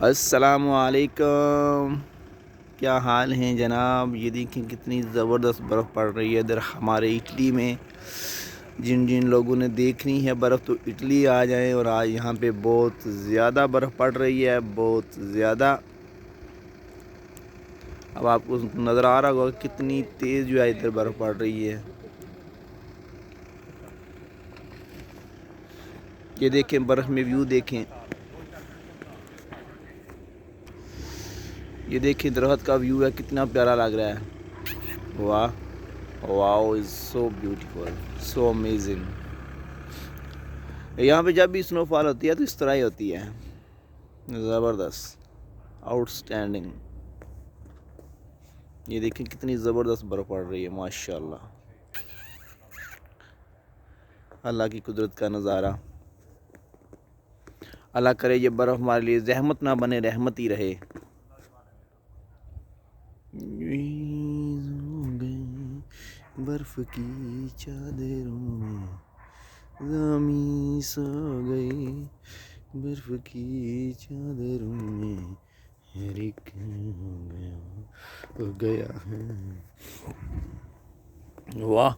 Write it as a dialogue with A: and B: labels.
A: अस्सलामुअलैकुम। क्या हाल हैं जनाब। ये देखें कितनी ज़बरदस्त बर्फ़ पड़ रही है इधर हमारे इटली में। जिन जिन लोगों ने देखनी है बर्फ़ तो इटली आ जाएं। और आज यहाँ पे बहुत ज़्यादा बर्फ़ पड़ रही है, बहुत ज़्यादा। अब आपको नज़र आ रहा होगा कितनी तेज़ जो है इधर बर्फ़ पड़ रही है। ये देखें बर्फ़ में व्यू देखें। ये देखें दरख्त का व्यू है, कितना प्यारा लग रहा है। वाह, wow is so beautiful, so amazing. यहाँ पे जब भी स्नोफॉल होती है तो इस तरह ही होती है, ज़बरदस्त, आउटस्टैंडिंग। ये देखें कितनी ज़बरदस्त बर्फ़ पड़ रही है, माशाल्लाह। अल्लाह की कुदरत का नज़ारा। अल्लाह करे ये बर्फ़ हमारे लिए ज़हमत ना बने, रहमत ही रहे। बर्फ़ की चादरों में ज़मीं सो गई, बर्फ़ की चादरों में हर एक हो गया है। वाह।